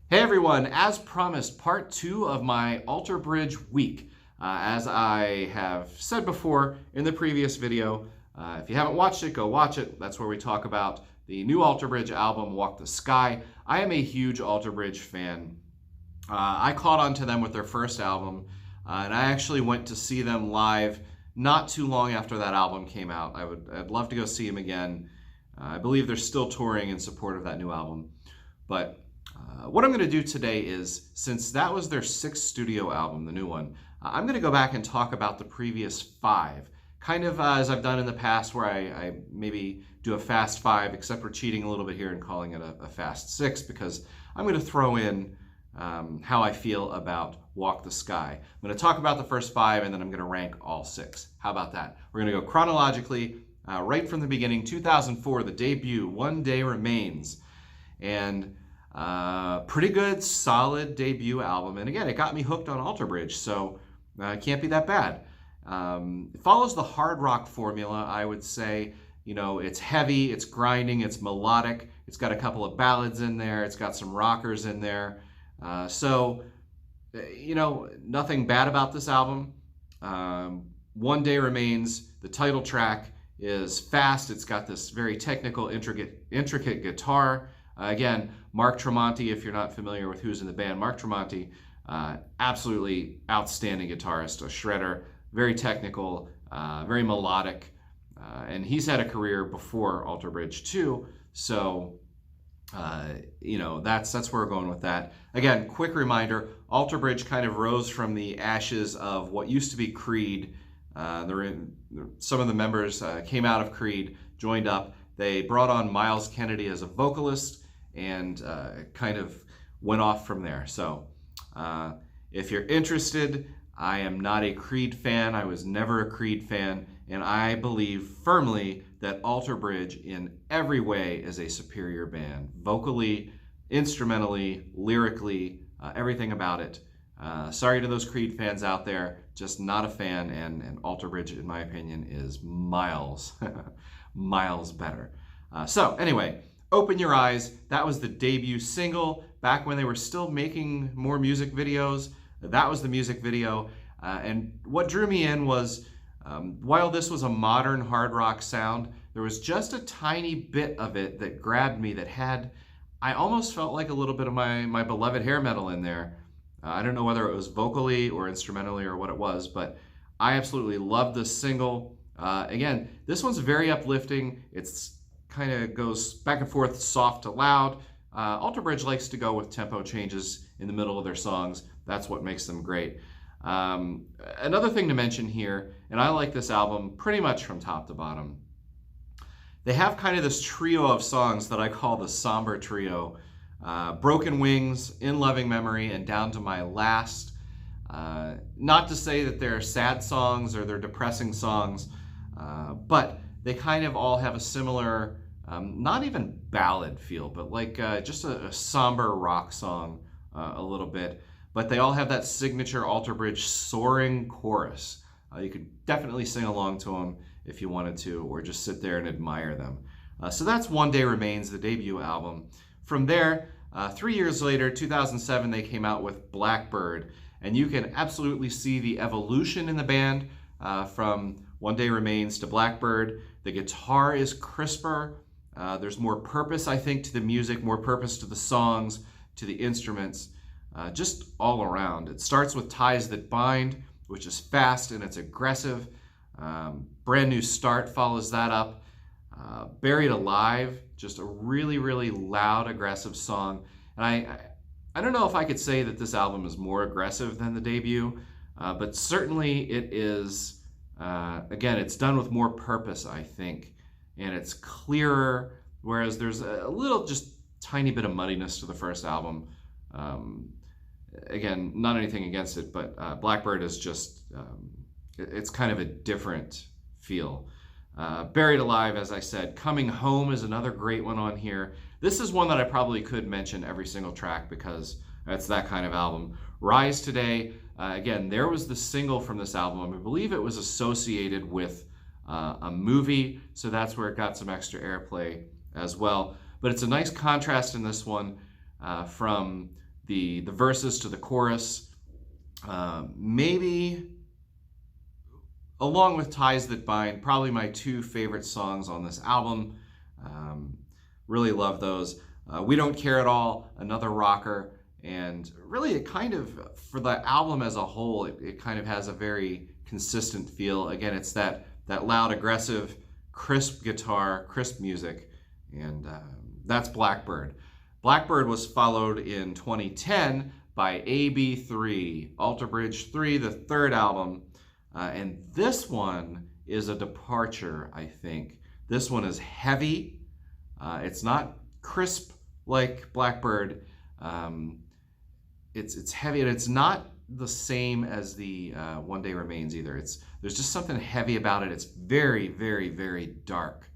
Hey everyone, as promised, part two of my Alter Bridge week. As I have said before in the previous video, if you haven't watched it, go watch it. That's where we talk about the new Alter Bridge album, Walk the Sky. I am a huge Alter Bridge fan. I caught on to them with their first album, and I actually went to see them live not too long after that album came out. I'd love to go see them again. I believe they're still touring in support of that new album. But what I'm going to do today is, since that was their sixth studio album, the new one, I'm going to go back and talk about the previous five, kind of as I've done in the past where I maybe do a fast five, except we're cheating a little bit here and calling it a fast six, because I'm going to throw in how I feel about Walk the Sky. I'm going to talk about the first five, and then I'm going to rank all six. How about that? We're going to go chronologically, right from the beginning. 2004, the debut, One Day Remains. And pretty good, solid debut album. And again, it got me hooked on Alter Bridge, so it can't be that bad. It follows the hard rock formula, I would say. You know, it's heavy, it's grinding, it's melodic. It's got a couple of ballads in there. It's got some rockers in there. You know, nothing bad about this album. One Day Remains, the title track, is fast. It's got this very technical, intricate guitar. Again, Mark Tremonti, if you're not familiar with who's in the band, Mark Tremonti, absolutely outstanding guitarist, a shredder, very technical, very melodic, and he's had a career before Alter Bridge too, so you know, that's where we're going with that. Again, quick reminder, Alter Bridge kind of rose from the ashes of what used to be Creed. Some of the members came out of Creed, joined up. They brought on Miles Kennedy as a vocalist, and kind of went off from there. So if you're interested, I am not a Creed fan. I was never a Creed fan, and I believe firmly that Alter Bridge in every way is a superior band. Vocally, instrumentally, lyrically, everything about it. Sorry to those Creed fans out there, just not a fan, and Alter Bridge, in my opinion, is miles, miles better. So anyway, Open Your Eyes, that was the debut single back when they were still making more music videos. That was the music video. And what drew me in was, while this was a modern hard rock sound, there was just a tiny bit of it that grabbed me that had, I almost felt like a little bit of my beloved hair metal in there. I don't know whether it was vocally or instrumentally or what it was, but I absolutely loved this single. Again, this one's very uplifting. It's kind of goes back and forth, soft to loud. Alter Bridge likes to go with tempo changes in the middle of their songs. That's what makes them great. Another thing to mention here, and I like this album pretty much from top to bottom, they have kind of this trio of songs that I call the somber trio. Broken Wings, In Loving Memory, and Down to My Last. Not to say that they're sad songs or they're depressing songs, but they kind of all have a similar, not even ballad feel, but like just a somber rock song a little bit. But they all have that signature Alter Bridge soaring chorus. You could definitely sing along to them if you wanted to, or just sit there and admire them. So that's One Day Remains, the debut album. From there, 3 years later, 2007, they came out with Blackbird. And you can absolutely see the evolution in the band from One Day Remains to Blackbird. The guitar is crisper. There's more purpose, I think, to the music, more purpose to the songs, to the instruments, just all around. It starts with Ties That Bind, which is fast and it's aggressive. Brand New Start follows that up. Buried Alive, just a really, really loud, aggressive song. And I don't know if I could say that this album is more aggressive than the debut, but certainly it is, again, it's done with more purpose, I think, and it's clearer, whereas there's a little, just tiny bit of muddiness to the first album. Again, not anything against it, but Blackbird is just, it's kind of a different feel. Buried Alive, as I said. Coming Home is another great one on here. This is one that I probably could mention every single track because it's that kind of album. Rise Today, again, there was the single from this album. I believe it was associated with a movie, so that's where it got some extra airplay as well. But it's a nice contrast in this one from the verses to the chorus. Maybe, along with Ties That Bind, probably my two favorite songs on this album. Really love those. We Don't Care at All, another rocker. And really, it kind of, for the album as a whole, it kind of has a very consistent feel. Again, it's that loud, aggressive, crisp guitar, crisp music. And that's Blackbird. Blackbird was followed in 2010 by AB3, Alter Bridge 3, the third album. And this one is a departure, I think. This one is heavy. It's not crisp like Blackbird. It's heavy, and it's not the same as the One Day Remains either. There's just something heavy about it. It's very, very, very dark.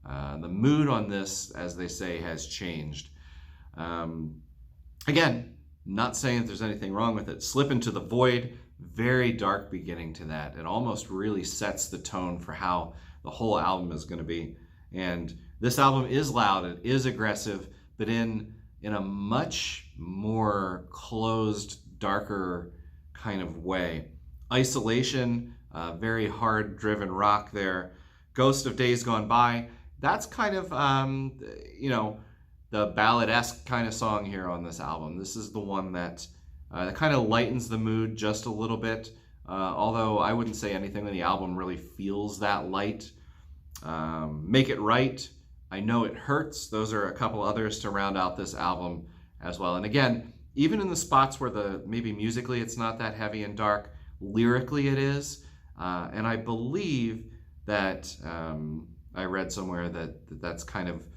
The mood on this, as they say, has changed. Again, not saying that there's anything wrong with it. Slip Into the Void, very dark beginning to that. It almost really sets the tone for how the whole album is going to be. And this album is loud, it is aggressive, but in a much more closed, darker kind of way. Isolation, very hard-driven rock there. Ghost of Days Gone By, that's kind of, the ballad-esque kind of song here on this album. This is the one that kind of lightens the mood just a little bit, although I wouldn't say anything on the album really feels that light. Make It Right, I Know It Hurts. Those are a couple others to round out this album as well. And again, even in the spots where maybe musically it's not that heavy and dark, lyrically it is. And I believe that I read somewhere that's kind of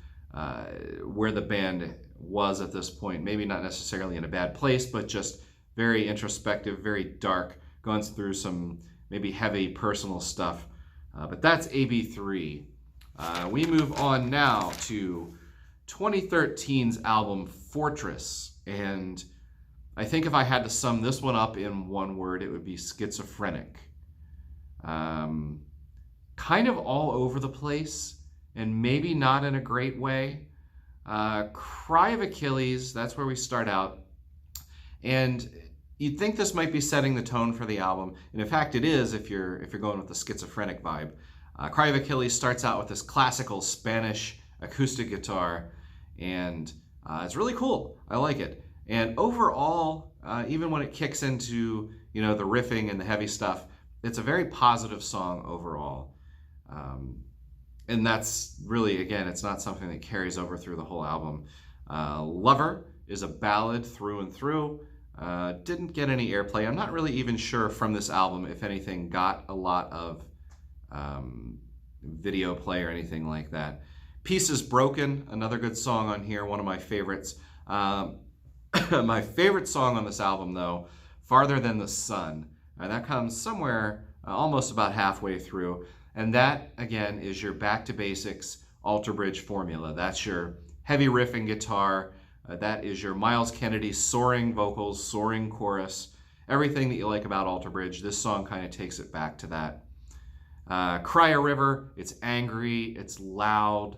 where the band was at this point. Maybe not necessarily in a bad place, but just very introspective, very dark, going through some maybe heavy personal stuff. But that's AB3. We move on now to 2013's album Fortress. And I think if I had to sum this one up in one word, it would be schizophrenic. Kind of all over the place, and maybe not in a great way. Cry of Achilles, that's where we start out. And you'd think this might be setting the tone for the album, and in fact it is if you're going with the schizophrenic vibe. Cry of Achilles starts out with this classical Spanish acoustic guitar, and it's really cool. I like it. And overall, even when it kicks into the riffing and the heavy stuff, it's a very positive song overall. And that's really, again, it's not something that carries over through the whole album. Lover is a ballad through and through. Didn't get any airplay. I'm not really even sure from this album if anything got a lot of video play or anything like that. Pieces Broken, another good song on here, one of my favorites. My favorite song on this album, though, Farther Than the Sun. That comes somewhere almost about halfway through. And that, again, is your back to basics Alter Bridge formula. That's your heavy riffing guitar. That is your Miles Kennedy soaring vocals, soaring chorus. Everything that you like about Alter Bridge, this song kind of takes it back to that. Cry a River, it's angry, it's loud.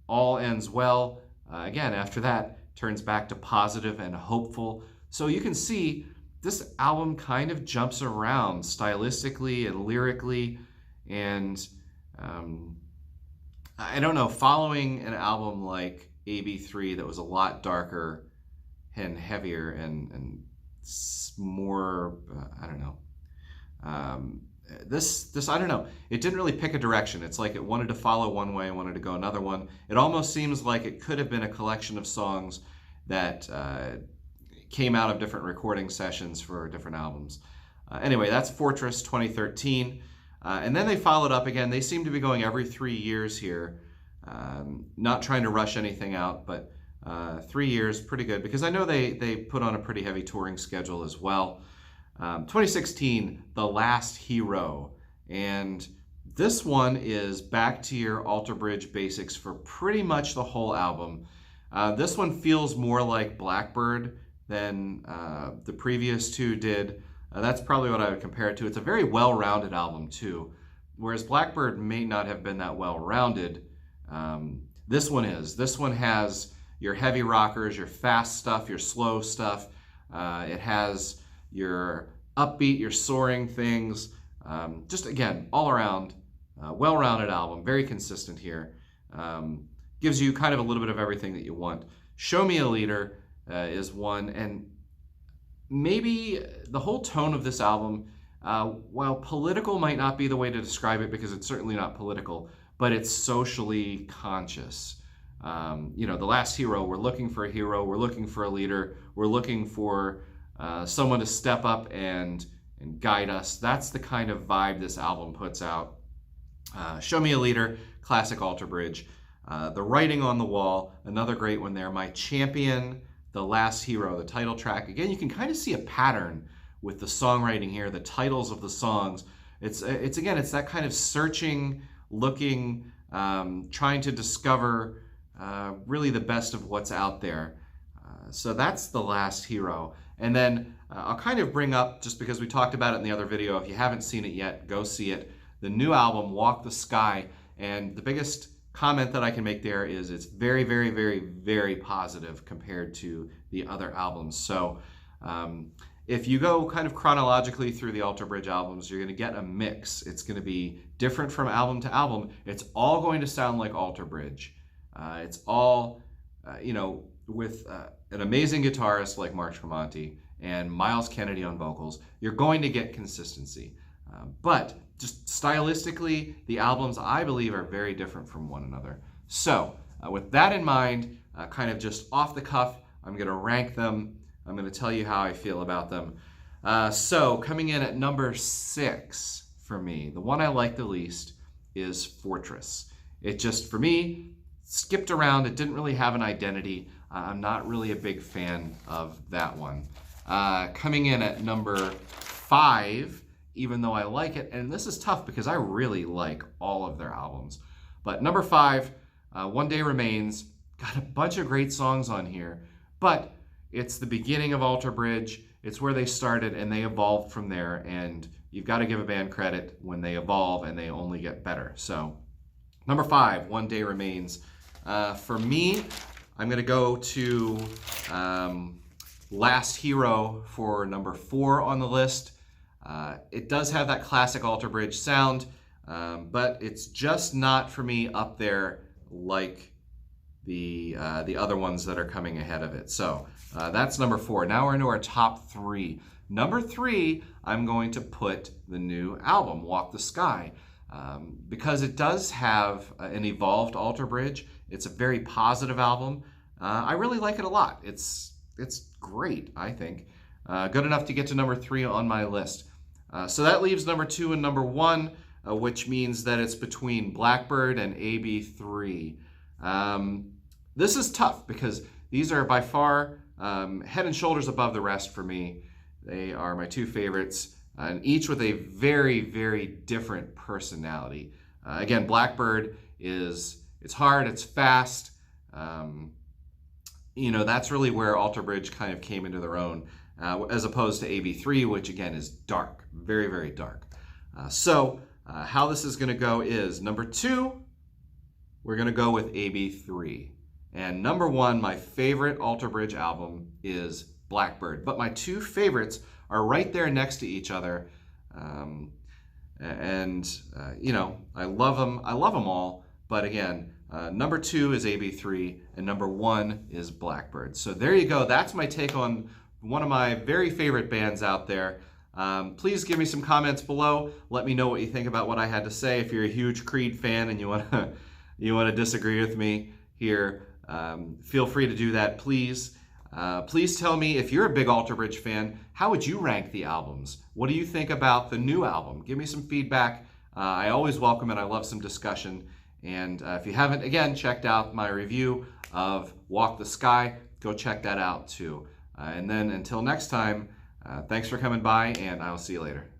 All Ends Well, again, after that, turns back to positive and hopeful. So you can see this album kind of jumps around stylistically and lyrically, and I don't know, following an album like AB3 that was a lot darker and heavier and more, I don't know. This I don't know. It didn't really pick a direction. It's like it wanted to follow one way, wanted to go another one. It almost seems like it could have been a collection of songs that came out of different recording sessions for different albums. Anyway, that's Fortress 2013. And then they followed up again. They seem to be going every 3 years here. Not trying to rush anything out, but 3 years, pretty good, because I know they put on a pretty heavy touring schedule as well. 2016, The Last Hero. And this one is back to your Alter Bridge basics for pretty much the whole album. This one feels more like Blackbird than the previous two did. That's probably what I would compare it to. It's a very well-rounded album too, whereas Blackbird may not have been that well-rounded. This one is. This one has your heavy rockers, your fast stuff, your slow stuff. It has your upbeat, your soaring things. Just again, all around, well-rounded album, very consistent here. Gives you kind of a little bit of everything that you want. Show Me a Leader is one, and maybe the whole tone of this album, while political might not be the way to describe it because it's certainly not political, but it's socially conscious. You know, The Last Hero, we're looking for a hero, we're looking for a leader, we're looking for someone to step up and guide us. That's the kind of vibe this album puts out. Show Me a Leader, classic Alter Bridge. The Writing on the Wall, another great one there. My Champion, The Last Hero, the title track. Again, you can kind of see a pattern with the songwriting here, the titles of the songs. It's that kind of searching, looking, trying to discover really the best of what's out there. So that's The Last Hero. And then I'll kind of bring up, just because we talked about it in the other video, if you haven't seen it yet, go see it. The new album, Walk the Sky. And the biggest comment that I can make there is it's very, very, very, very positive compared to the other albums. So if you go kind of chronologically through the Alter Bridge albums, you're going to get a mix. It's going to be different from album to album. It's all going to sound like Alter Bridge. It's all, with an amazing guitarist like Mark Tremonti and Miles Kennedy on vocals, you're going to get consistency. But just stylistically, the albums, I believe, are very different from one another. So with that in mind, kind of just off the cuff, I'm going to rank them. I'm going to tell you how I feel about them. So coming in at number 6 for me, the one I like the least is Fortress. It just, for me, skipped around. It didn't really have an identity. I'm not really a big fan of that one. Coming in at number 5, even though I like it, and this is tough because I really like all of their albums. But number 5, One Day Remains, got a bunch of great songs on here, but it's the beginning of Alter Bridge. It's where they started and they evolved from there, and you've got to give a band credit when they evolve and they only get better. So number 5, One Day Remains. For me, I'm going to go to Last Hero for number 4 on the list. It does have that classic Alter Bridge sound, but it's just not for me up there like the other ones that are coming ahead of it. So that's number 4. Now we're into our top 3. Number 3, I'm going to put the new album, Walk the Sky, because it does have an evolved Alter Bridge. It's a very positive album. I really like it a lot. It's great, I think. Good enough to get to number 3 on my list. So that leaves number 2 and number 1, which means that it's between Blackbird and AB3. This is tough because these are by far head and shoulders above the rest for me. They are my 2 favorites, and each with a very, very different personality. Again, Blackbird it's hard, it's fast. That's really where Alter Bridge kind of came into their own, as opposed to AB3, which again is dark, very, very dark. So how this is going to go is number 2, we're going to go with AB3. And number 1, my favorite Alter Bridge album is Blackbird. But my 2 favorites are right there next to each other. I love them. I love them all. But again, number 2 is AB3 and number 1 is Blackbird. So there you go. That's my take on one of my very favorite bands out there. Please give me some comments below. Let me know what you think about what I had to say. If you're a huge Creed fan and you want to disagree with me here, feel free to do that, please. Please tell me, if you're a big Alter Bridge fan, how would you rank the albums? What do you think about the new album? Give me some feedback. I always welcome it. I love some discussion. And if you haven't, again, checked out my review of Walk the Sky, go check that out too. And then until next time, thanks for coming by, and I'll see you later.